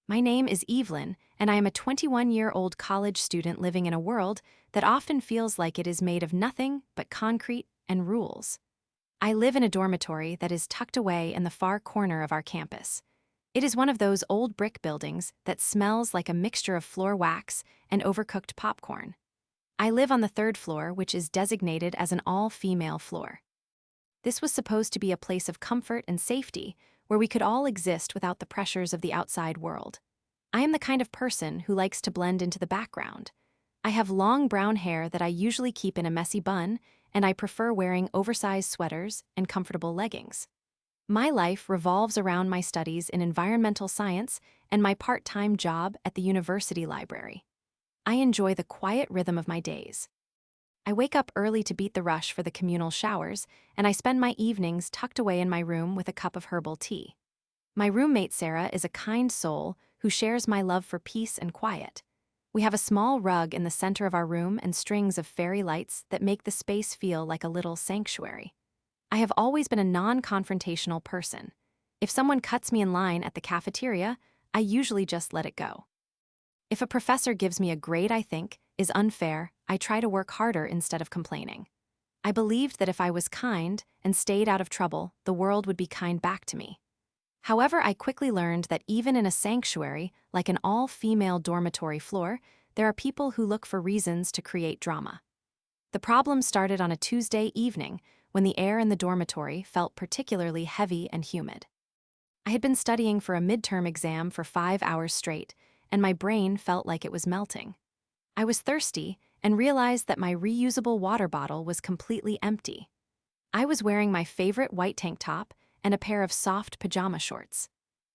My name is Evelyn, and I am a 21-year-old college student living in a world that often feels like it is made of nothing but concrete and rules. I live in a dormitory that is tucked away in the far corner of our campus. It is one of those old brick buildings that smells like a mixture of floor wax and overcooked popcorn. I live on the third floor, which is designated as an all-female floor. This was supposed to be a place of comfort and safety, where we could all exist without the pressures of the outside world. I am the kind of person who likes to blend into the background. I have long brown hair that I usually keep in a messy bun, and I prefer wearing oversized sweaters and comfortable leggings. My life revolves around my studies in environmental science and my part-time job at the university library. I enjoy the quiet rhythm of my days. I wake up early to beat the rush for the communal showers, and I spend my evenings tucked away in my room with a cup of herbal tea. My roommate Sarah is a kind soul who shares my love for peace and quiet. We have a small rug in the center of our room and strings of fairy lights that make the space feel like a little sanctuary. I have always been a non-confrontational person. If someone cuts me in line at the cafeteria, I usually just let it go. If a professor gives me a grade I think is unfair, I try to work harder instead of complaining. I believed that if I was kind and stayed out of trouble, the world would be kind back to me. However, I quickly learned that even in a sanctuary, like an all-female dormitory floor, there are people who look for reasons to create drama. The problem started on a Tuesday evening when the air in the dormitory felt particularly heavy and humid. I had been studying for a midterm exam for 5 hours straight, and my brain felt like it was melting. I was thirsty and realized that my reusable water bottle was completely empty. I was wearing my favorite white tank top and a pair of soft pajama shorts.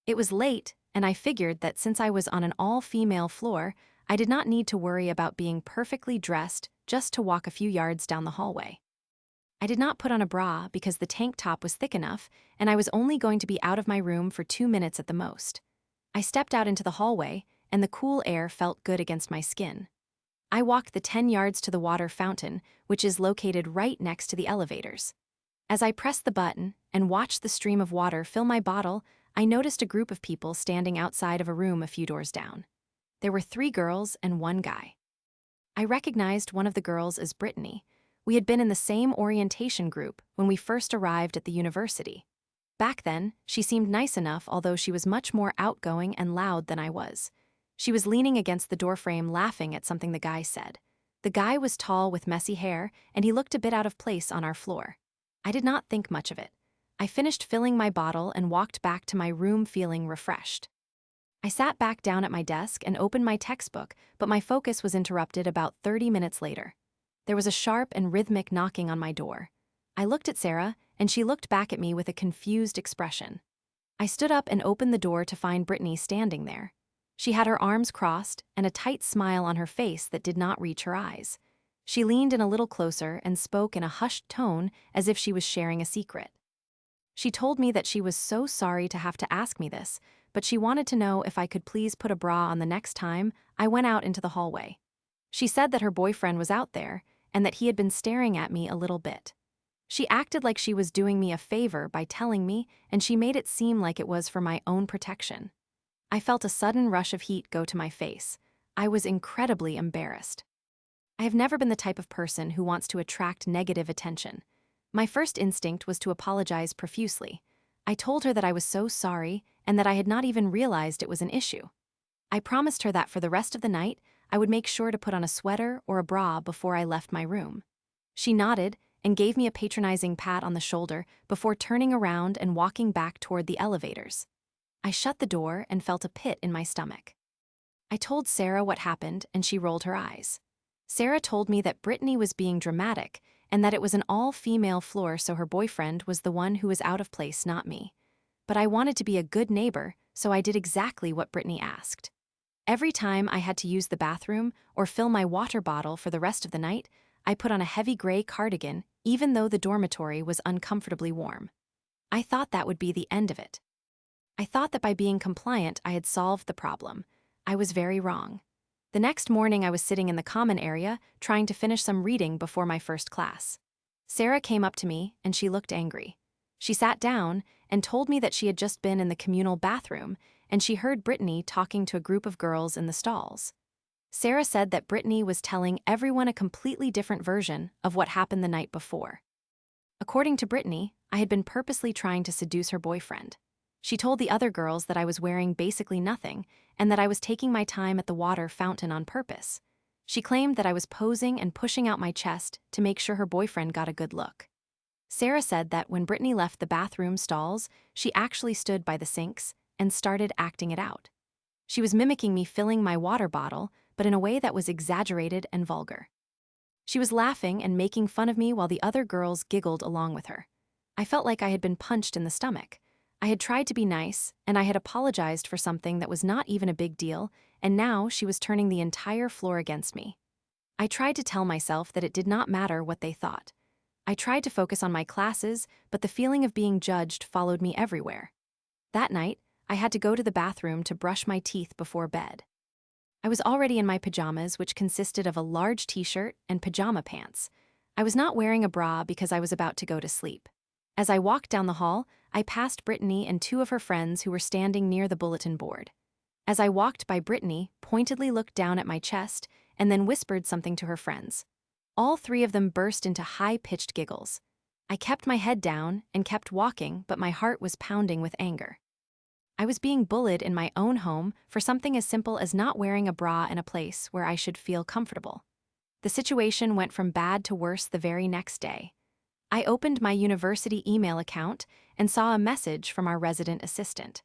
It was late, and I figured that since I was on an all-female floor, I did not need to worry about being perfectly dressed just to walk a few yards down the hallway. I did not put on a bra because the tank top was thick enough, and I was only going to be out of my room for 2 minutes at the most. I stepped out into the hallway, and the cool air felt good against my skin. I walked the 10 yards to the water fountain, which is located right next to the elevators. As I pressed the button and watched the stream of water fill my bottle, I noticed a group of people standing outside of a room a few doors down. There were 3 girls and 1 guy. I recognized one of the girls as Brittany. We had been in the same orientation group when we first arrived at the university. Back then, she seemed nice enough, although she was much more outgoing and loud than I was. She was leaning against the doorframe laughing at something the guy said. The guy was tall with messy hair, and he looked a bit out of place on our floor. I did not think much of it. I finished filling my bottle and walked back to my room feeling refreshed. I sat back down at my desk and opened my textbook, but my focus was interrupted about 30 minutes later. There was a sharp and rhythmic knocking on my door. I looked at Sarah, and she looked back at me with a confused expression. I stood up and opened the door to find Brittany standing there. She had her arms crossed and a tight smile on her face that did not reach her eyes. She leaned in a little closer and spoke in a hushed tone as if she was sharing a secret. She told me that she was so sorry to have to ask me this, but she wanted to know if I could please put a bra on the next time I went out into the hallway. She said that her boyfriend was out there and that he had been staring at me a little bit. She acted like she was doing me a favor by telling me, and she made it seem like it was for my own protection. I felt a sudden rush of heat go to my face. I was incredibly embarrassed. I have never been the type of person who wants to attract negative attention. My first instinct was to apologize profusely. I told her that I was so sorry and that I had not even realized it was an issue. I promised her that for the rest of the night, I would make sure to put on a sweater or a bra before I left my room. She nodded and gave me a patronizing pat on the shoulder before turning around and walking back toward the elevators. I shut the door and felt a pit in my stomach. I told Sarah what happened, and she rolled her eyes. Sarah told me that Brittany was being dramatic and that it was an all-female floor, so her boyfriend was the one who was out of place, not me. But I wanted to be a good neighbor, so I did exactly what Brittany asked. Every time I had to use the bathroom or fill my water bottle for the rest of the night, I put on a heavy gray cardigan, even though the dormitory was uncomfortably warm. I thought that would be the end of it. I thought that by being compliant, I had solved the problem. I was very wrong. The next morning, I was sitting in the common area, trying to finish some reading before my first class. Sarah came up to me, and she looked angry. She sat down and told me that she had just been in the communal bathroom, and she heard Brittany talking to a group of girls in the stalls. Sarah said that Brittany was telling everyone a completely different version of what happened the night before. According to Brittany, I had been purposely trying to seduce her boyfriend. She told the other girls that I was wearing basically nothing and that I was taking my time at the water fountain on purpose. She claimed that I was posing and pushing out my chest to make sure her boyfriend got a good look. Sarah said that when Brittany left the bathroom stalls, she actually stood by the sinks and started acting it out. She was mimicking me filling my water bottle, but in a way that was exaggerated and vulgar. She was laughing and making fun of me while the other girls giggled along with her. I felt like I had been punched in the stomach. I had tried to be nice, and I had apologized for something that was not even a big deal, and now she was turning the entire floor against me. I tried to tell myself that it did not matter what they thought. I tried to focus on my classes, but the feeling of being judged followed me everywhere. That night, I had to go to the bathroom to brush my teeth before bed. I was already in my pajamas, which consisted of a large t-shirt and pajama pants. I was not wearing a bra because I was about to go to sleep. As I walked down the hall, I passed Brittany and two of her friends who were standing near the bulletin board. As I walked by, Brittany pointedly looked down at my chest and then whispered something to her friends. All three of them burst into high-pitched giggles. I kept my head down and kept walking, but my heart was pounding with anger. I was being bullied in my own home for something as simple as not wearing a bra in a place where I should feel comfortable. The situation went from bad to worse the very next day. I opened my university email account and saw a message from our resident assistant.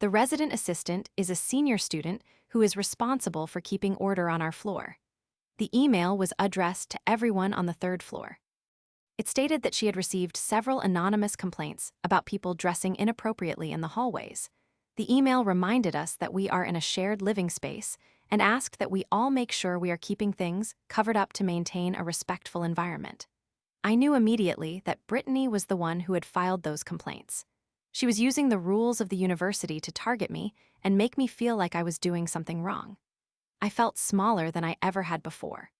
The resident assistant is a senior student who is responsible for keeping order on our floor. The email was addressed to everyone on the third floor. It stated that she had received several anonymous complaints about people dressing inappropriately in the hallways. The email reminded us that we are in a shared living space and asked that we all make sure we are keeping things covered up to maintain a respectful environment. I knew immediately that Brittany was the one who had filed those complaints. She was using the rules of the university to target me and make me feel like I was doing something wrong. I felt smaller than I ever had before.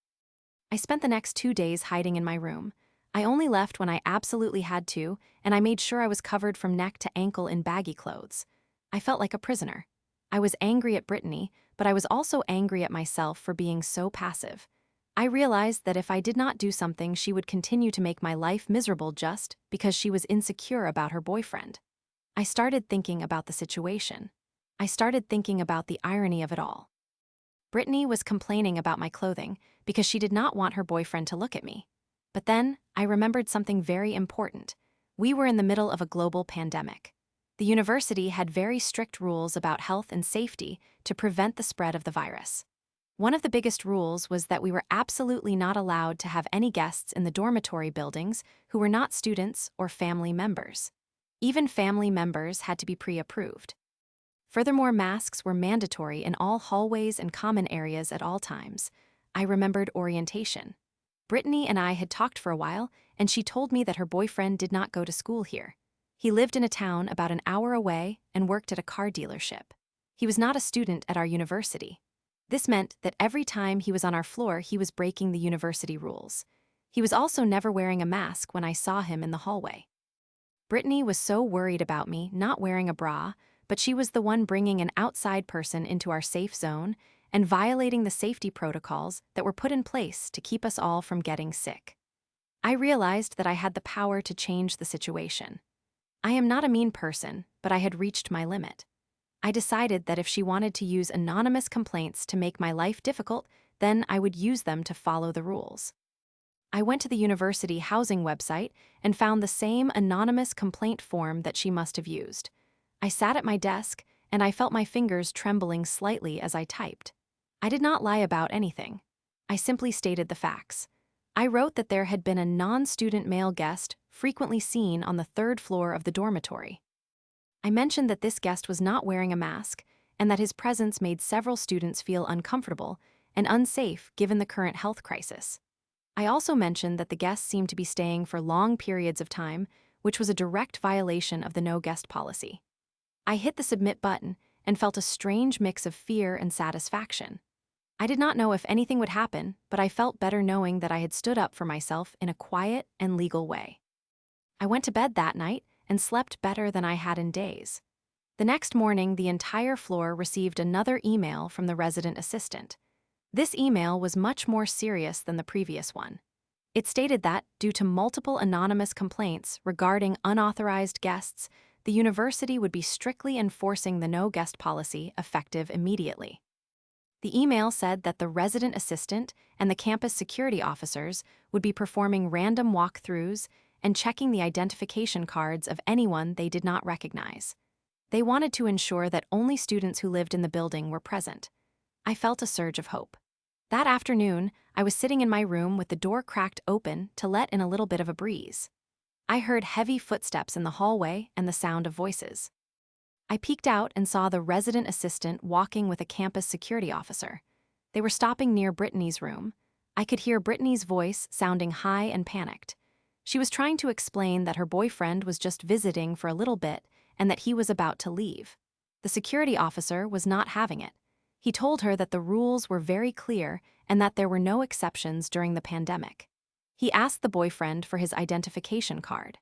I spent the next 2 days hiding in my room. I only left when I absolutely had to, and I made sure I was covered from neck to ankle in baggy clothes. I felt like a prisoner. I was angry at Brittany, but I was also angry at myself for being so passive. I realized that if I did not do something, she would continue to make my life miserable just because she was insecure about her boyfriend. I started thinking about the situation. I started thinking about the irony of it all. Brittany was complaining about my clothing because she did not want her boyfriend to look at me. But then, I remembered something very important. We were in the middle of a global pandemic. The university had very strict rules about health and safety to prevent the spread of the virus. One of the biggest rules was that we were absolutely not allowed to have any guests in the dormitory buildings who were not students or family members. Even family members had to be pre-approved. Furthermore, masks were mandatory in all hallways and common areas at all times. I remembered orientation. Brittany and I had talked for a while, and she told me that her boyfriend did not go to school here. He lived in a town about an hour away and worked at a car dealership. He was not a student at our university. This meant that every time he was on our floor, he was breaking the university rules. He was also never wearing a mask when I saw him in the hallway. Brittany was so worried about me not wearing a bra, but she was the one bringing an outside person into our safe zone and violating the safety protocols that were put in place to keep us all from getting sick. I realized that I had the power to change the situation. I am not a mean person, but I had reached my limit. I decided that if she wanted to use anonymous complaints to make my life difficult, then I would use them to follow the rules. I went to the university housing website and found the same anonymous complaint form that she must have used. I sat at my desk, and I felt my fingers trembling slightly as I typed. I did not lie about anything. I simply stated the facts. I wrote that there had been a non-student male guest frequently seen on the third floor of the dormitory. I mentioned that this guest was not wearing a mask and that his presence made several students feel uncomfortable and unsafe given the current health crisis. I also mentioned that the guest seemed to be staying for long periods of time, which was a direct violation of the no-guest policy. I hit the submit button and felt a strange mix of fear and satisfaction. I did not know if anything would happen, but I felt better knowing that I had stood up for myself in a quiet and legal way. I went to bed that night and slept better than I had in days. The next morning, the entire floor received another email from the resident assistant. This email was much more serious than the previous one. It stated that, due to multiple anonymous complaints regarding unauthorized guests, the university would be strictly enforcing the no guest policy effective immediately. The email said that the resident assistant and the campus security officers would be performing random walkthroughs and checking the identification cards of anyone they did not recognize. They wanted to ensure that only students who lived in the building were present. I felt a surge of hope. That afternoon, I was sitting in my room with the door cracked open to let in a little bit of a breeze. I heard heavy footsteps in the hallway and the sound of voices. I peeked out and saw the resident assistant walking with a campus security officer. They were stopping near Brittany's room. I could hear Brittany's voice sounding high and panicked. She was trying to explain that her boyfriend was just visiting for a little bit and that he was about to leave. The security officer was not having it. He told her that the rules were very clear and that there were no exceptions during the pandemic. He asked the boyfriend for his identification card.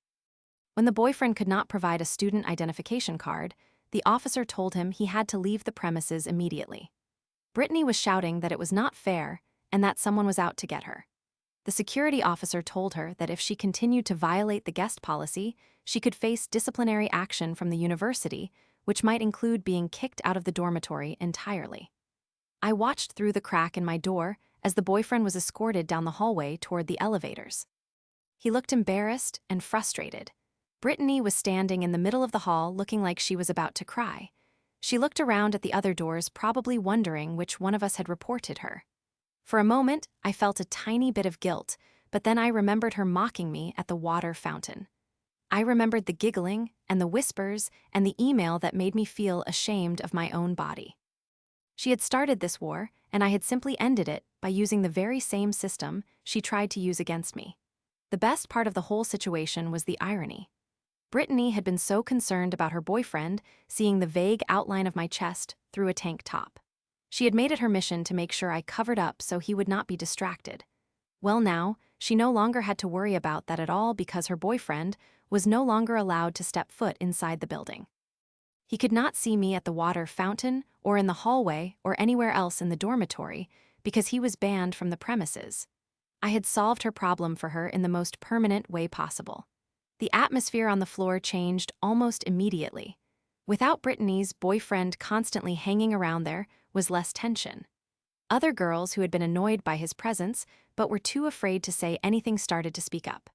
When the boyfriend could not provide a student identification card, the officer told him he had to leave the premises immediately. Brittany was shouting that it was not fair and that someone was out to get her. The security officer told her that if she continued to violate the guest policy, she could face disciplinary action from the university, which might include being kicked out of the dormitory entirely. I watched through the crack in my door as the boyfriend was escorted down the hallway toward the elevators. He looked embarrassed and frustrated. Brittany was standing in the middle of the hall looking like she was about to cry. She looked around at the other doors, probably wondering which one of us had reported her. For a moment, I felt a tiny bit of guilt, but then I remembered her mocking me at the water fountain. I remembered the giggling and the whispers and the email that made me feel ashamed of my own body. She had started this war, and I had simply ended it by using the very same system she tried to use against me. The best part of the whole situation was the irony. Brittany had been so concerned about her boyfriend seeing the vague outline of my chest through a tank top. She had made it her mission to make sure I covered up so he would not be distracted. Well, now, she no longer had to worry about that at all because her boyfriend was no longer allowed to step foot inside the building. He could not see me at the water fountain or in the hallway or anywhere else in the dormitory because he was banned from the premises. I had solved her problem for her in the most permanent way possible. The atmosphere on the floor changed almost immediately. Without Brittany's boyfriend constantly hanging around there was less tension. Other girls who had been annoyed by his presence but were too afraid to say anything started to speak up.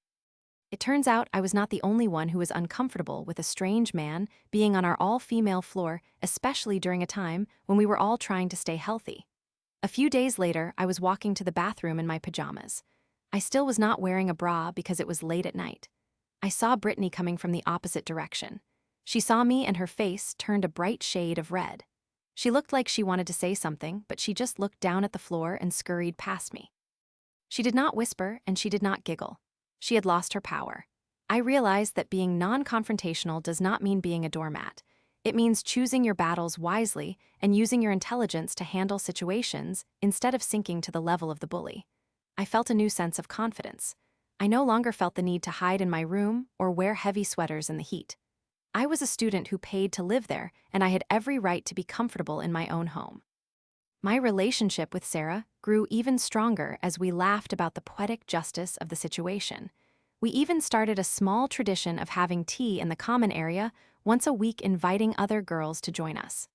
It turns out I was not the only one who was uncomfortable with a strange man being on our all-female floor, especially during a time when we were all trying to stay healthy. A few days later, I was walking to the bathroom in my pajamas. I still was not wearing a bra because it was late at night. I saw Brittany coming from the opposite direction. She saw me and her face turned a bright shade of red. She looked like she wanted to say something, but she just looked down at the floor and scurried past me. She did not whisper and she did not giggle. She had lost her power. I realized that being non-confrontational does not mean being a doormat. It means choosing your battles wisely and using your intelligence to handle situations instead of sinking to the level of the bully. I felt a new sense of confidence. I no longer felt the need to hide in my room or wear heavy sweaters in the heat. I was a student who paid to live there, and I had every right to be comfortable in my own home. My relationship with Sarah grew even stronger as we laughed about the poetic justice of the situation. We even started a small tradition of having tea in the common area once a week, inviting other girls to join us.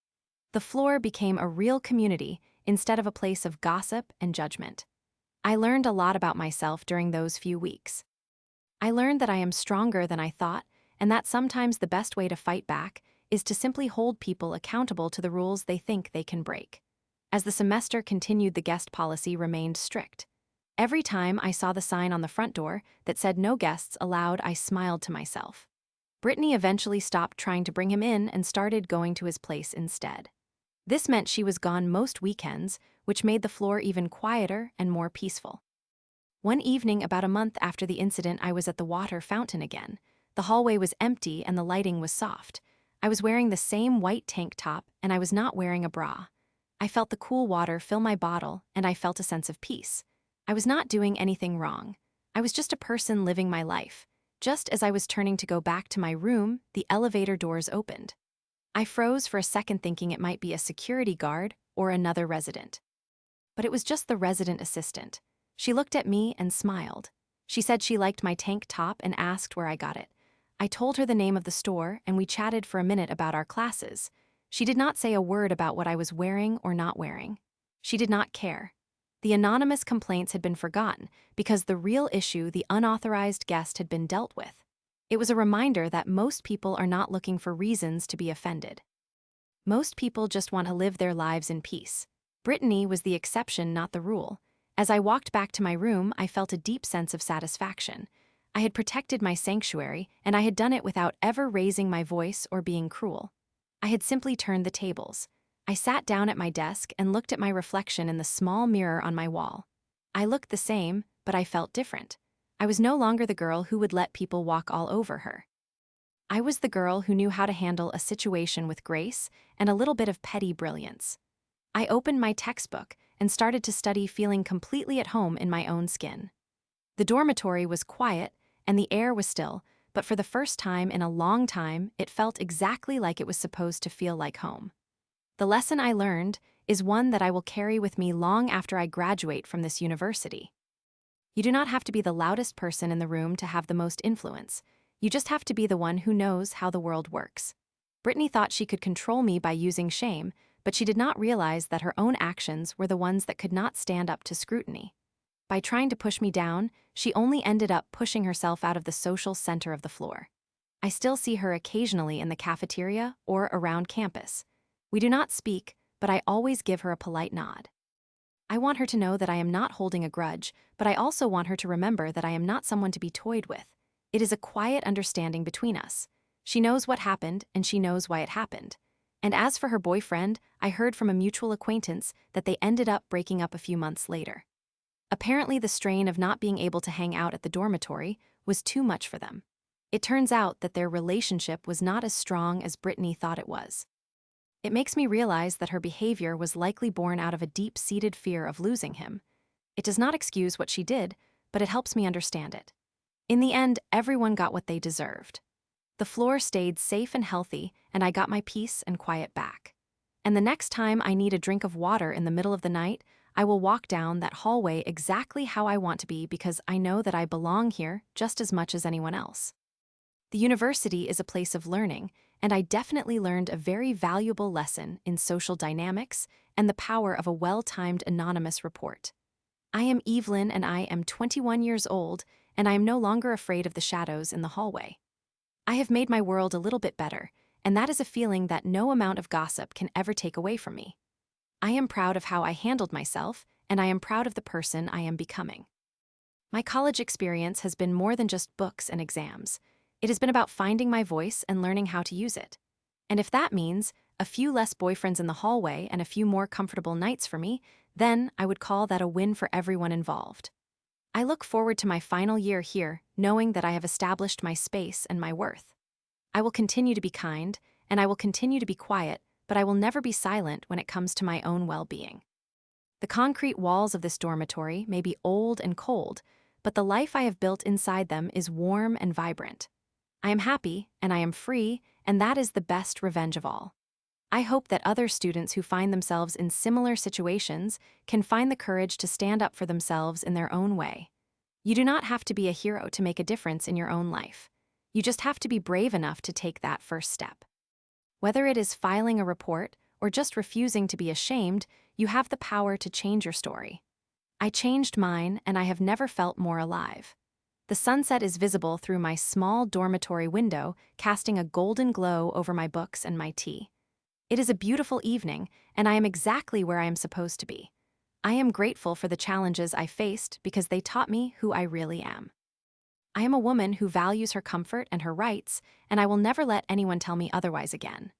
The floor became a real community instead of a place of gossip and judgment. I learned a lot about myself during those few weeks. I learned that I am stronger than I thought, and that sometimes the best way to fight back is to simply hold people accountable to the rules they think they can break. As the semester continued, the guest policy remained strict. Every time I saw the sign on the front door that said no guests allowed, I smiled to myself. Brittany eventually stopped trying to bring him in and started going to his place instead. This meant she was gone most weekends, which made the floor even quieter and more peaceful. One evening, about a month after the incident, I was at the water fountain again. The hallway was empty and the lighting was soft. I was wearing the same white tank top and I was not wearing a bra. I felt the cool water fill my bottle and I felt a sense of peace. I was not doing anything wrong. I was just a person living my life. Just as I was turning to go back to my room, the elevator doors opened. I froze for a second thinking it might be a security guard or another resident. But it was just the resident assistant. She looked at me and smiled. She said she liked my tank top and asked where I got it. I told her the name of the store and we chatted for a minute about our classes. She did not say a word about what I was wearing or not wearing. She did not care. The anonymous complaints had been forgotten because the real issue, the unauthorized guest, had been dealt with. It was a reminder that most people are not looking for reasons to be offended. Most people just want to live their lives in peace. Brittany was the exception, not the rule. As I walked back to my room, I felt a deep sense of satisfaction. I had protected my sanctuary, and I had done it without ever raising my voice or being cruel. I had simply turned the tables. I sat down at my desk and looked at my reflection in the small mirror on my wall. I looked the same, but I felt different. I was no longer the girl who would let people walk all over her. I was the girl who knew how to handle a situation with grace and a little bit of petty brilliance. I opened my textbook and started to study, feeling completely at home in my own skin. The dormitory was quiet and the air was still, but for the first time in a long time, it felt exactly like it was supposed to feel like home. The lesson I learned is one that I will carry with me long after I graduate from this university. You do not have to be the loudest person in the room to have the most influence. You just have to be the one who knows how the world works. Brittany thought she could control me by using shame, but she did not realize that her own actions were the ones that could not stand up to scrutiny. By trying to push me down, she only ended up pushing herself out of the social center of the floor. I still see her occasionally in the cafeteria or around campus. We do not speak, but I always give her a polite nod. I want her to know that I am not holding a grudge, but I also want her to remember that I am not someone to be toyed with. It is a quiet understanding between us. She knows what happened, and she knows why it happened. And as for her boyfriend, I heard from a mutual acquaintance that they ended up breaking up a few months later. Apparently, the strain of not being able to hang out at the dormitory was too much for them. It turns out that their relationship was not as strong as Brittany thought it was. It makes me realize that her behavior was likely born out of a deep-seated fear of losing him. It does not excuse what she did, but it helps me understand it. In the end, everyone got what they deserved. The floor stayed safe and healthy, and I got my peace and quiet back. And the next time I need a drink of water in the middle of the night, I will walk down that hallway exactly how I want to be because I know that I belong here just as much as anyone else. The university is a place of learning, and I definitely learned a very valuable lesson in social dynamics and the power of a well-timed anonymous report. I am Evelyn and I am 21 years old, and I am no longer afraid of the shadows in the hallway. I have made my world a little bit better, and that is a feeling that no amount of gossip can ever take away from me. I am proud of how I handled myself, and I am proud of the person I am becoming. My college experience has been more than just books and exams. It has been about finding my voice and learning how to use it. And if that means a few less boyfriends in the hallway and a few more comfortable nights for me, then I would call that a win for everyone involved. I look forward to my final year here, knowing that I have established my space and my worth. I will continue to be kind, and I will continue to be quiet, but I will never be silent when it comes to my own well-being. The concrete walls of this dormitory may be old and cold, but the life I have built inside them is warm and vibrant. I am happy, and I am free, and that is the best revenge of all. I hope that other students who find themselves in similar situations can find the courage to stand up for themselves in their own way. You do not have to be a hero to make a difference in your own life. You just have to be brave enough to take that first step. Whether it is filing a report or just refusing to be ashamed, you have the power to change your story. I changed mine, and I have never felt more alive. The sunset is visible through my small dormitory window, casting a golden glow over my books and my tea. It is a beautiful evening, and I am exactly where I am supposed to be. I am grateful for the challenges I faced because they taught me who I really am. I am a woman who values her comfort and her rights, and I will never let anyone tell me otherwise again.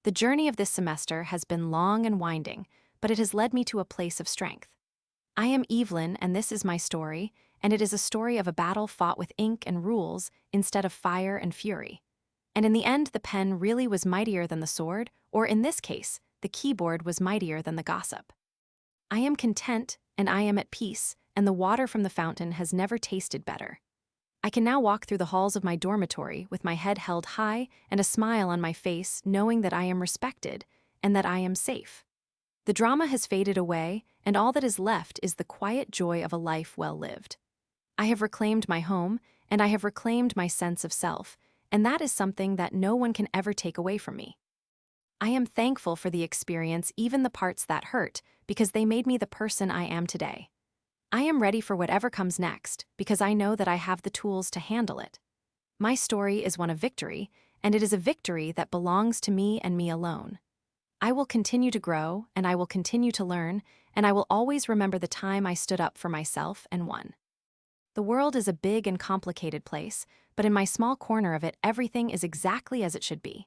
The journey of this semester has been long and winding, but it has led me to a place of strength. I am Evelyn, and this is my story, and it is a story of a battle fought with ink and rules instead of fire and fury. And in the end, the pen really was mightier than the sword, or in this case, the keyboard was mightier than the gossip. I am content, and I am at peace, and the water from the fountain has never tasted better. I can now walk through the halls of my dormitory with my head held high and a smile on my face, knowing that I am respected and that I am safe. The drama has faded away, and all that is left is the quiet joy of a life well lived. I have reclaimed my home, and I have reclaimed my sense of self, and that is something that no one can ever take away from me. I am thankful for the experience, even the parts that hurt, because they made me the person I am today. I am ready for whatever comes next, because I know that I have the tools to handle it. My story is one of victory, and it is a victory that belongs to me and me alone. I will continue to grow, and I will continue to learn, and I will always remember the time I stood up for myself and won. The world is a big and complicated place, but in my small corner of it, everything is exactly as it should be.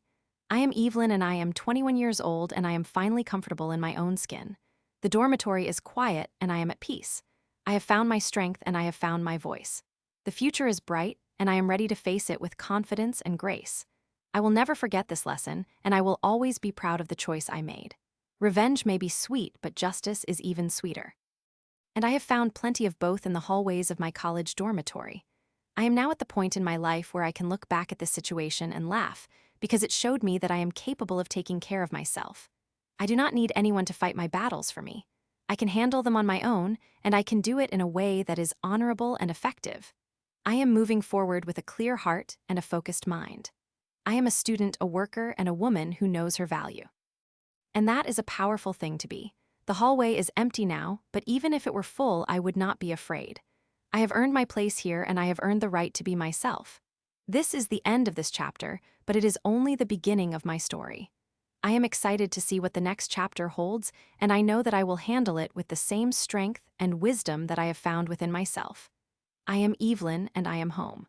I am Evelyn, and I am 21 years old, and I am finally comfortable in my own skin. The dormitory is quiet, and I am at peace. I have found my strength, and I have found my voice. The future is bright, and I am ready to face it with confidence and grace. I will never forget this lesson, and I will always be proud of the choice I made. Revenge may be sweet, but justice is even sweeter. And I have found plenty of both in the hallways of my college dormitory. I am now at the point in my life where I can look back at this situation and laugh, because it showed me that I am capable of taking care of myself. I do not need anyone to fight my battles for me. I can handle them on my own, and I can do it in a way that is honorable and effective. I am moving forward with a clear heart and a focused mind. I am a student, a worker, and a woman who knows her value. And that is a powerful thing to be. The hallway is empty now, but even if it were full, I would not be afraid. I have earned my place here, and I have earned the right to be myself. This is the end of this chapter, but it is only the beginning of my story. I am excited to see what the next chapter holds, and I know that I will handle it with the same strength and wisdom that I have found within myself. I am Evelyn, and I am home.